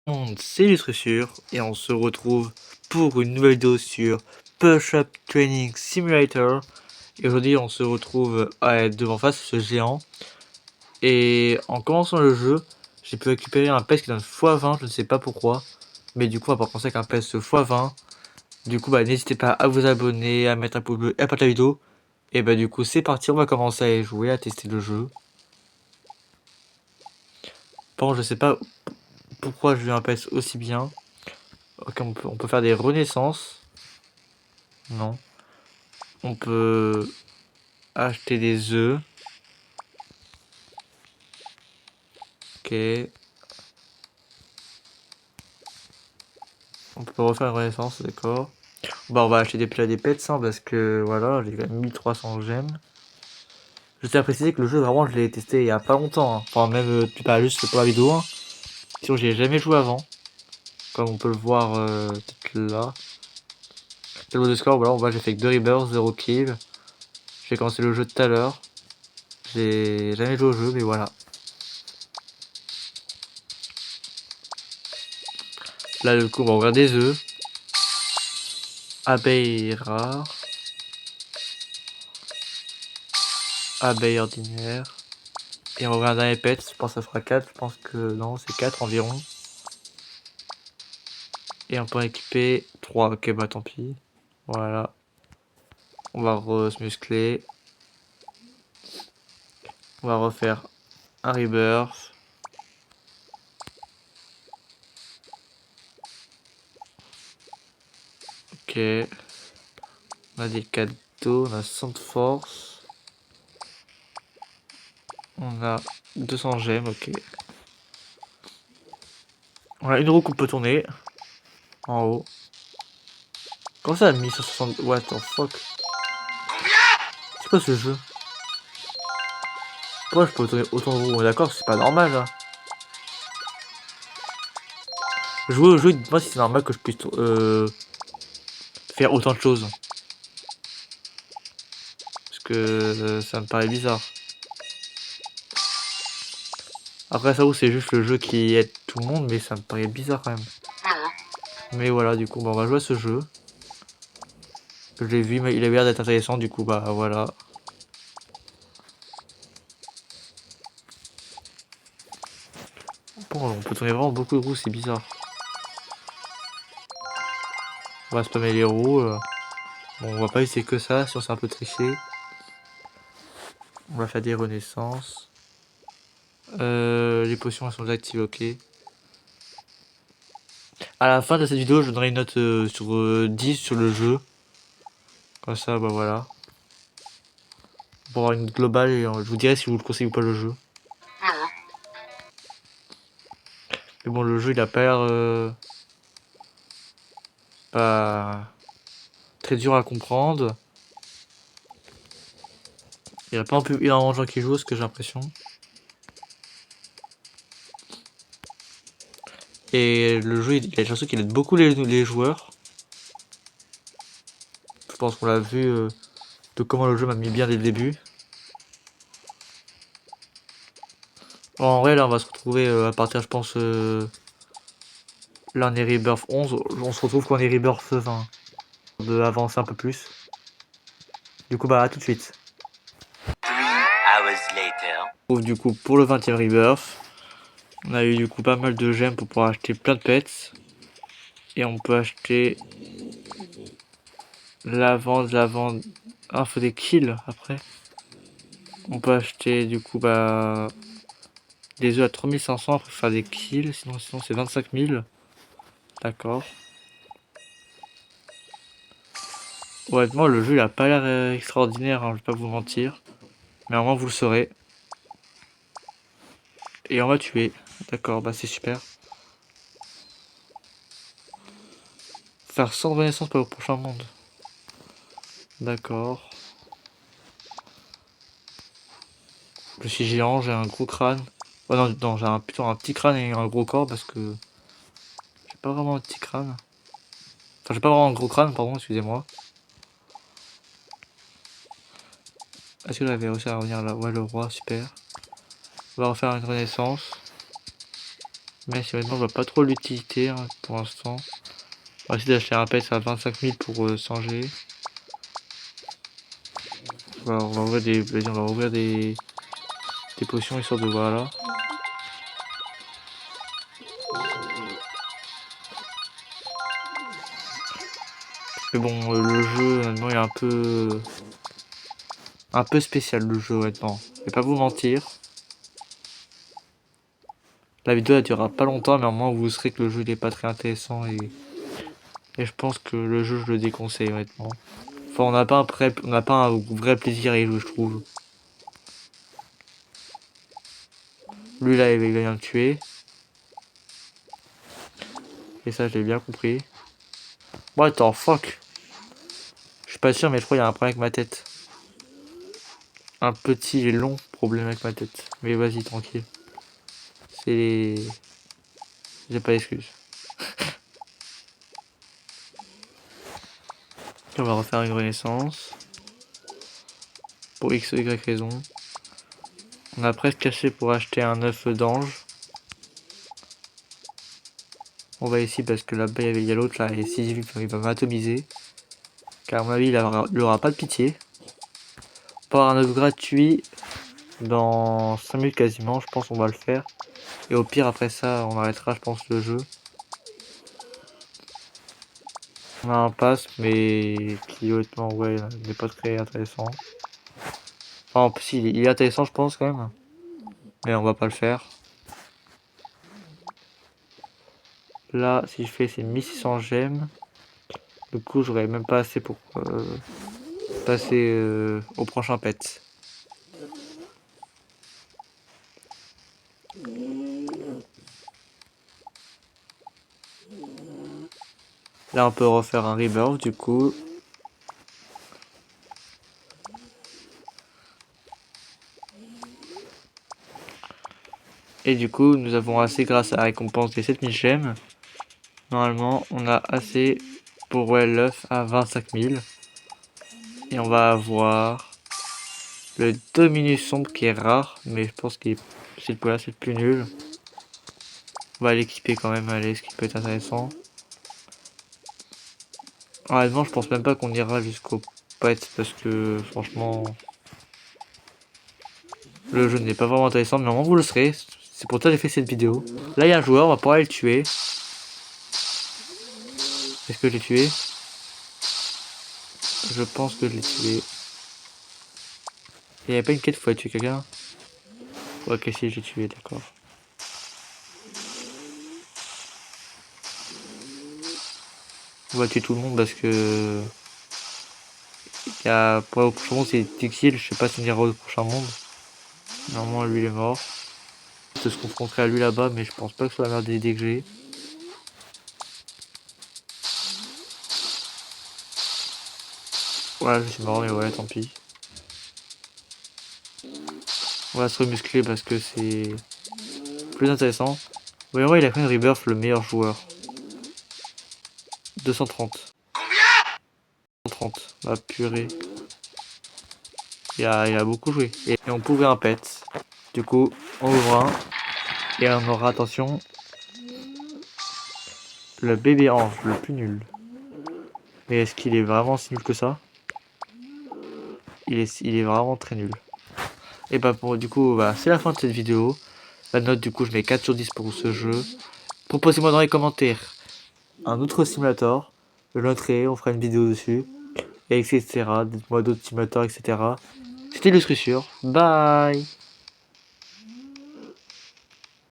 C'est Lustressure et on se retrouve pour une nouvelle vidéo sur Push-Up Training Simulator. Et aujourd'hui on se retrouve devant face à ce géant. Et en commençant le jeu, j'ai pu récupérer un PES qui donne x20, je ne sais pas pourquoi. Mais du coup on va pas penser qu'un PES x20. Du coup n'hésitez pas à vous abonner, à mettre un pouce bleu et à partager la vidéo. Et du coup c'est parti, on va commencer à y jouer, à tester le jeu. Bon, je sais pas pourquoi je veux un PES aussi bien. Ok, on peut faire des renaissances. Non. On peut acheter des œufs. Ok. On peut refaire une renaissance, d'accord. Bah on va acheter des pets hein, parce que voilà, j'ai quand même 1300 gemmes. Je tiens à préciser que le jeu vraiment je l'ai testé il y a pas longtemps. Hein. Enfin même pas juste pour la vidéo. Hein. Sinon j'y ai jamais joué avant. Comme on peut le voir peut-être là. Tableau de score, voilà, on voit j'ai fait que 2 rebirths, 0 kill. J'ai commencé le jeu tout à l'heure. J'ai jamais joué au jeu mais voilà. Là le coup on va ouvrir des œufs. Abeille rare. Abeille ordinaire. Et on va ouvrir un dernier pet, je pense que ça fera 4, je pense que non, c'est 4 environ. Et on peut équiper 3, ok bah tant pis. Voilà. On va se muscler. On va refaire un rebirth. Ok. On a des cadeaux, on a 100 de force. On a 200 gemmes, ok. On a une roue qu'on peut tourner. En haut. Comment ça a mis 160... What the fuck? C'est quoi ce jeu? Pourquoi je peux tourner autant de roues? On est d'accord, c'est pas normal là. Jouer au jeu, dites-moi si c'est normal que je puisse faire autant de choses. Parce que ça me paraît bizarre. Après ça, c'est juste le jeu qui aide tout le monde, mais ça me paraît bizarre quand même. Mais voilà, du coup, on va jouer à ce jeu. Je l'ai vu, mais il avait l'air d'être intéressant, du coup, bah voilà. Bon, on peut tourner vraiment beaucoup de roues, c'est bizarre. On va spammer les roues. Bon, on va pas essayer que ça, sinon c'est un peu triché. On va faire des renaissances. Les potions elles sont actives, ok. À la fin de cette vidéo, je donnerai une note sur 10 sur le jeu. Comme ça, bah voilà. Pour avoir une note globale et je vous dirai si vous le conseillez ou pas le jeu. Mais bon, le jeu il a pas l'air pas très dur à comprendre. Il n'y a pas énormément de gens qui jouent, ce que j'ai l'impression. Et le jeu, il a l'impression qu'il aide beaucoup les joueurs. Je pense qu'on l'a vu de comment le jeu m'a mis bien dès le début. En vrai, là, on va se retrouver à partir, je pense, là, on est Rebirth 11. On se retrouve quand on est Rebirth 20. De avancer un peu plus. Du coup, bah, à tout de suite. On retrouve du coup pour le 20e Rebirth. On a eu du coup pas mal de gemmes pour pouvoir acheter plein de pets. Et on peut acheter la vente. Ah, faut des kills après. On peut acheter du coup bah des œufs à 3500 après faire des kills, sinon c'est 25 000. D'accord. Honnêtement le jeu il a pas l'air extraordinaire, hein, je vais pas vous mentir. Mais au moins vous le saurez. Et on va tuer. D'accord, bah c'est super. Faire 100 renaissance pour le prochain monde. D'accord. Je suis géant, j'ai un gros crâne. Oh non, non j'ai plutôt un petit crâne et un gros corps parce que j'ai pas vraiment un petit crâne. Enfin, j'ai pas vraiment un gros crâne, pardon, excusez-moi. Est-ce que j'avais réussi à revenir là? Ouais, le roi, super. On va refaire une renaissance. Mais si honnêtement, je vois pas trop l'utilité hein, pour l'instant. On va essayer d'acheter un pet à 25 000 pour 100 G. Voilà, on va ouvrir des, vas-y, on va ouvrir des potions histoire de voilà. Mais bon, le jeu, honnêtement, il est un peu spécial le jeu, honnêtement. Je vais pas vous mentir. La vidéo elle durera pas longtemps, mais au moins vous serez que le jeu il est pas très intéressant et je pense que le jeu je le déconseille honnêtement. Enfin, on n'a pas un vrai plaisir à y jouer, je trouve. Lui là, il vient me tuer. Et ça, je l'ai bien compris. What the fuck? Je suis pas sûr, mais je crois qu'il y a un problème avec ma tête. Un petit et long problème avec ma tête. Mais vas-y, tranquille. C'est... J'ai pas d'excuses. On va refaire une renaissance. Pour X ou Y raison. On a presque caché pour acheter un œuf d'ange. On va ici parce que là-bas il y a l'autre là, et si il va m'atomiser. Car à mon avis il aura pas de pitié. On va avoir un œuf gratuit dans 5 minutes quasiment, je pense qu'on va le faire. Et au pire après ça on arrêtera je pense le jeu. On a un pass mais qui honnêtement ouais n'est pas très intéressant. Enfin si il est intéressant je pense quand même. Mais on va pas le faire. Là si je fais c'est 1600 gemmes. Du coup j'aurais même pas assez pour passer au prochain pet. Là on peut refaire un rebirth du coup. Et du coup nous avons assez grâce à la récompense des 7000 gemmes. Normalement on a assez pour ouais, l'œuf à 25 000. Et on va avoir le Dominus sombre qui est rare. Mais je pense que c'est le plus nul. On va l'équiper quand même, allez, ce qui peut être intéressant. Honnêtement, je pense même pas qu'on ira jusqu'au pet parce que franchement, le jeu n'est pas vraiment intéressant. Mais normalement, vous le serez. C'est pour ça que j'ai fait cette vidéo. Là, il y a un joueur, on va pouvoir aller le tuer. Est-ce que je l'ai tué? Je pense que je l'ai tué. Il n'y avait pas une quête, il faut aller tuer quelqu'un? Ok, si, j'ai tué, d'accord. On va tuer tout le monde parce que... Pour le prochain monde, c'est Tixil, je sais pas si on ira au prochain monde. Normalement, lui, il est mort. De se confronter à lui là-bas, mais je pense pas que ce soit la meilleure des idées que j'ai. Voilà, je suis mort, mais ouais, tant pis. On va se remuscler parce que c'est plus intéressant. Oui, en vrai, il a fait une rebirth, le meilleur joueur. 230. Combien? 230. Ah, purée. Il a beaucoup joué. Et on peut ouvrir un pet. Du coup, on ouvre un. Et on aura, attention, le bébé ange, le plus nul. Mais est-ce qu'il est vraiment si nul que ça? Il est vraiment très nul. Et bah bon, du coup, bah, c'est la fin de cette vidéo. La note, du coup, je mets 4 sur 10 pour ce jeu. Proposez-moi dans les commentaires un autre simulator. Je le noterai, on fera une vidéo dessus. Et etc. Dites-moi d'autres simulateurs, etc. C'était le Bye.